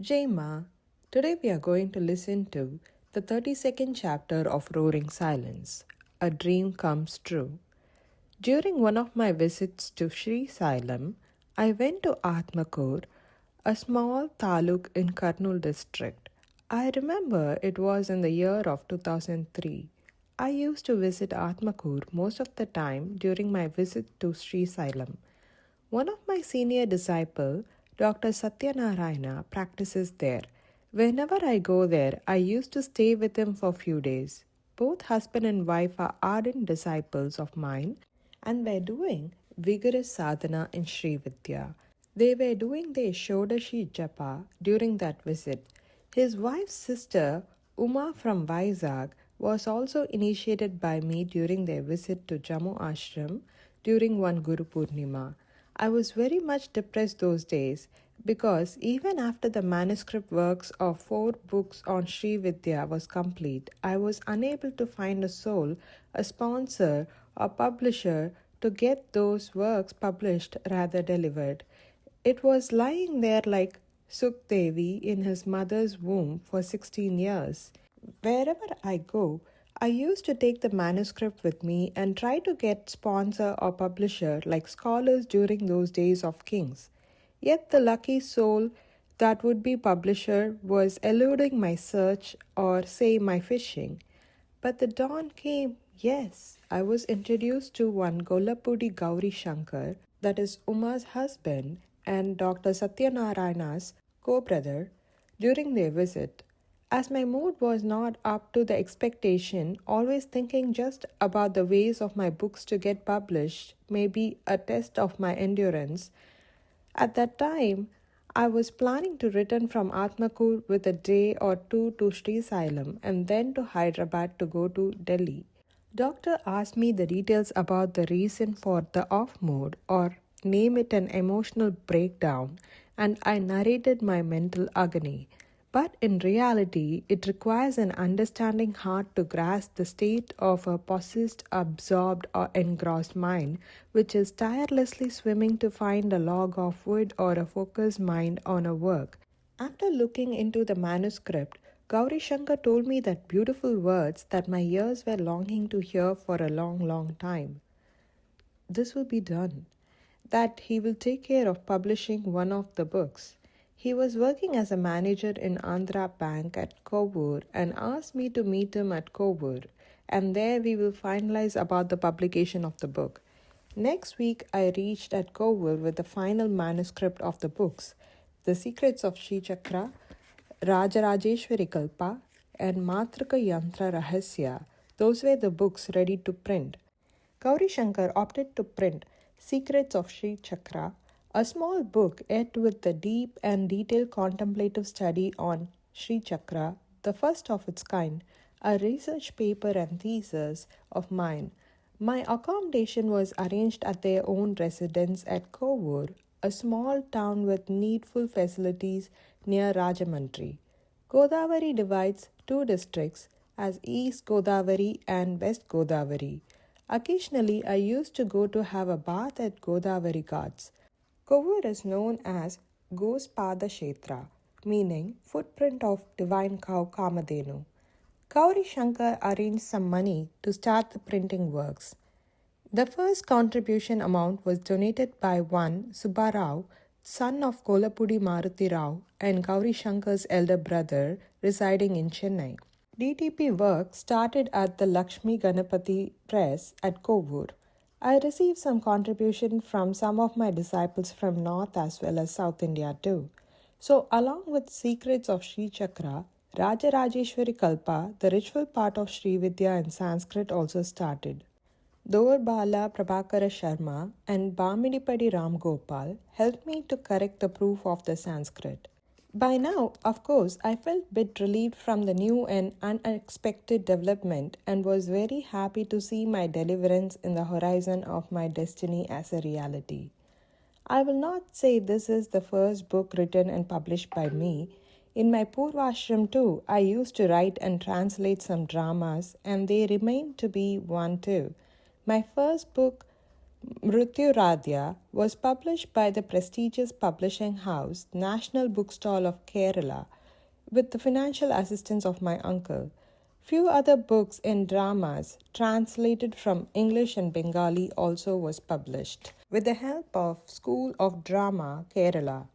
Jai Ma, today we are going to listen to the 32nd chapter of Roaring Silence, A Dream Comes True. During one of my visits to Sri Sailam, I went to Atmakur, a small taluk in Kurnool district. I remember it was in the year of 2003. I used to visit Atmakur most of the time during my visit to Sri Sailam. One of my senior disciples, Dr. Satyanarayana, practices there. Whenever I go there, I used to stay with him for a few days. Both husband and wife are ardent disciples of mine and were doing vigorous sadhana in Sri Vidya. They were doing their Shodashi Japa during that visit. His wife's sister, Uma from Vizag, was also initiated by me during their visit to Jammu Ashram during one Guru Purnima. I was very much depressed those days because even after the manuscript works of 4 books on Sri Vidya was complete, I was unable to find a soul, a sponsor, or publisher to get those works published rather delivered. It was lying there like Sukdevi in his mother's womb for 16 years. Wherever I go, I used to take the manuscript with me and try to get sponsor or publisher like scholars during those days of kings. Yet the lucky soul that would be publisher was eluding my search or say my fishing. But the dawn came. Yes, I was introduced to one Golapudi Gauri Shankar, that is Uma's husband, and Dr. Satyanarayana's co-brother during their visit. As my mood was not up to the expectation, always thinking just about the ways of my books to get published may be a test of my endurance. At that time, I was planning to return from Atmakur with a day or two to Sri Sailam and then to Hyderabad to go to Delhi. Doctor asked me the details about the reason for the off mood or name it an emotional breakdown, and I narrated my mental agony. But in reality, it requires an understanding heart to grasp the state of a possessed, absorbed, or engrossed mind, which is tirelessly swimming to find a log of wood or a focused mind on a work. After looking into the manuscript, Gauri Shankar told me that beautiful words that my ears were longing to hear for a long, long time. This will be done. That he will take care of publishing one of the books. He was working as a manager in Andhra Bank at Kovur and asked me to meet him at Kovur, and there we will finalize about the publication of the book. Next week, I reached at Kovur with the final manuscript of the books, The Secrets of Sri Chakra, Rajarajeshwari Kalpa, and Matrika Yantra Rahasya. Those were the books ready to print. Gauri Shankar opted to print Secrets of Sri Chakra, a small book yet with a deep and detailed contemplative study on Sri Chakra, the first of its kind, a research paper and thesis of mine. My accommodation was arranged at their own residence at Kovur, a small town with needful facilities near Rajamundry. Godavari divides 2 districts as East Godavari and West Godavari. Occasionally, I used to go to have a bath at Godavari Ghats. Kovur is known as Gospada Kshetra, meaning footprint of divine cow Kamadhenu. Gauri Shankar arranged some money to start the printing works. The first contribution amount was donated by one Subbarao, son of Kolapudi Maruti Rao and Gauri Shankar's elder brother residing in Chennai. DTP work started at the Lakshmi Ganapati Press at Kovur. I received some contribution from some of my disciples from North as well as South India too. So along with Secrets of Sri Chakra, Rajarajeshwari Kalpa, the ritual part of Sri Vidya in Sanskrit also started. Dor Bala Prabhakara Sharma and Bamidipadi Ram Gopal helped me to correct the proof of the Sanskrit. By now, of course, I felt a bit relieved from the new and unexpected development and was very happy to see my deliverance in the horizon of my destiny as a reality. I will not say this is the first book written and published by me. In my Purvashram too, I used to write and translate some dramas, and they remain to be one too. My first book, Mrityu was published by the prestigious publishing house National Bookstall of Kerala with the financial assistance of my uncle. Few other books and dramas translated from English and Bengali also was published with the help of School of Drama Kerala.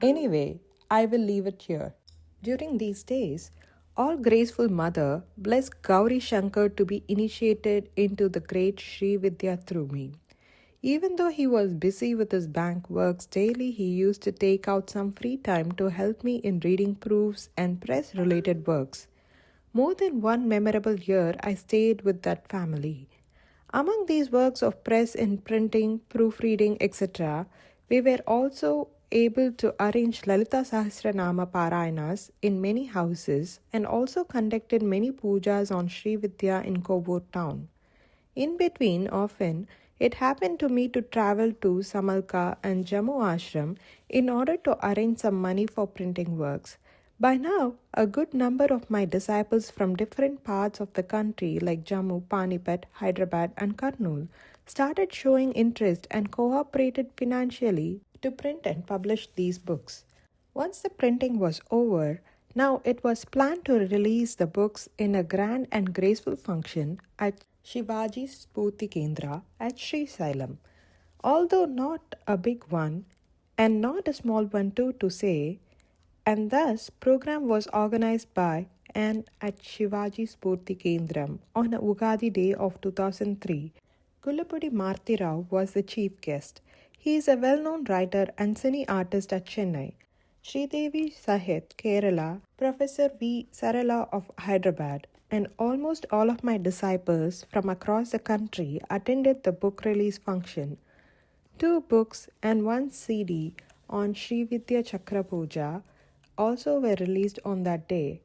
Anyway, I will leave it here. During these days, all graceful mother bless Gauri Shankar to be initiated into the great Sri Vidya through me. Even though he was busy with his bank works daily, he used to take out some free time to help me in reading proofs and press related works. More than one memorable year I stayed with that family. Among these works of press and printing, proofreading, etc., we were also able to arrange Lalita Sahasranama Parayanas in many houses and also conducted many pujas on Sri Vidya in Kovur town. In between, often, it happened to me to travel to Samalka and Jammu Ashram in order to arrange some money for printing works. By now, a good number of my disciples from different parts of the country like Jammu, Panipat, Hyderabad and Kurnool started showing interest and cooperated financially to print and publish these books. Once the printing was over, now it was planned to release the books in a grand and graceful function at Shivaji Spurti Kendra at Sri Sailam. Although not a big one and not a small one too to say, and thus program was organized by and at Shivaji Spurti Kendram on Ugadi Day of 2003. Kullapudi Marthi Rao was the chief guest. He is a well-known writer and cine artist at Chennai. Sridevi Sahit, Kerala, Professor V. Sarala of Hyderabad, and almost all of my disciples from across the country attended the book release function. 2 books and 1 CD on Sri Vidya Chakra Puja also were released on that day.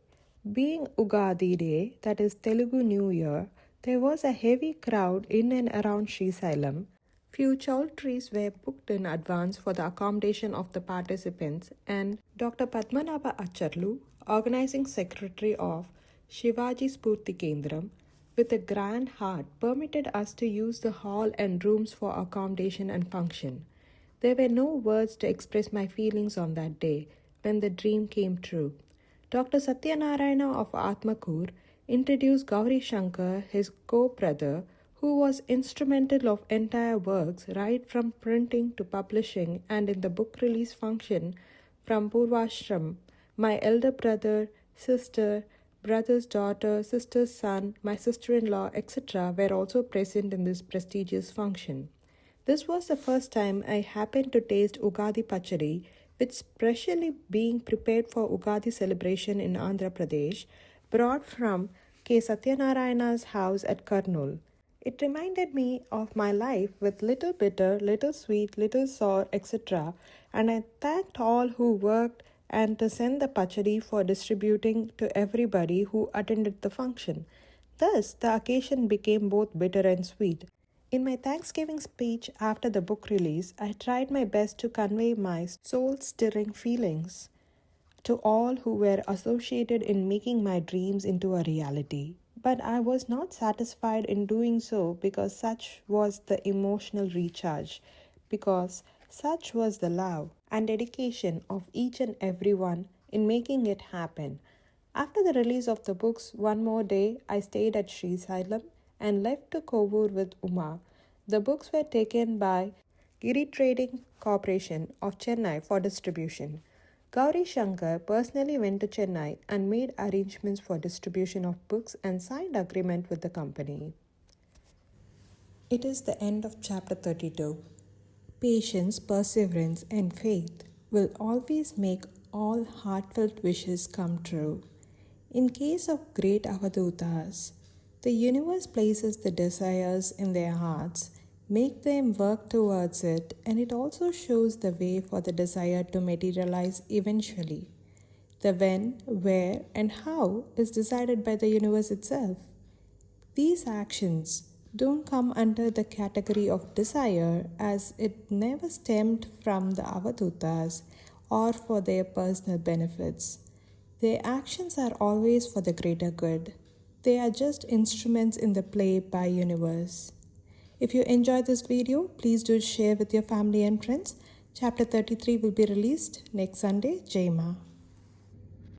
Being Ugadi Day, that is Telugu New Year, there was a heavy crowd in and around Sri Sailam. Few chowdhuries were booked in advance for the accommodation of the participants, and Dr. Padmanabha Acharlu, organizing secretary of Shivaji Spurti Kendram, with a grand heart, permitted us to use the hall and rooms for accommodation and function. There were no words to express my feelings on that day when the dream came true. Dr. Satyanarayana of Atmakur introduced Gauri Shankar, his co-brother, who was instrumental of entire works right from printing to publishing and in the book release function from Purvashram. My elder brother, sister, brother's daughter, sister's son, my sister-in-law, etc. were also present in this prestigious function. This was the first time I happened to taste Ugadi Pachadi, which specially being prepared for Ugadi celebration in Andhra Pradesh, brought from K. Satyanarayana's house at Kurnool. It reminded me of my life with little bitter, little sweet, little sour, etc. And I thanked all who worked and to send the pachadi for distributing to everybody who attended the function. Thus, the occasion became both bitter and sweet. In my Thanksgiving speech after the book release, I tried my best to convey my soul-stirring feelings to all who were associated in making my dreams into a reality. But I was not satisfied in doing so because such was the emotional recharge, because such was the love and dedication of each and every one in making it happen. After the release of the books, one more day I stayed at Sri Sailam and left to Kovur with Uma. The books were taken by Giri Trading Corporation of Chennai for distribution. Gauri Shankar personally went to Chennai and made arrangements for distribution of books and signed agreement with the company. It is the end of chapter 32. Patience, perseverance, and faith will always make all heartfelt wishes come true. In case of great avadutas, the universe places the desires in their hearts, make them work towards it, and it also shows the way for the desire to materialize eventually. The when, where, and how is decided by the universe itself. These actions don't come under the category of desire as it never stemmed from the avadutas or for their personal benefits. Their actions are always for the greater good. They are just instruments in the play by universe. If you enjoyed this video, please do share with your family and friends. Chapter 33 will be released next Sunday. Jai Ma.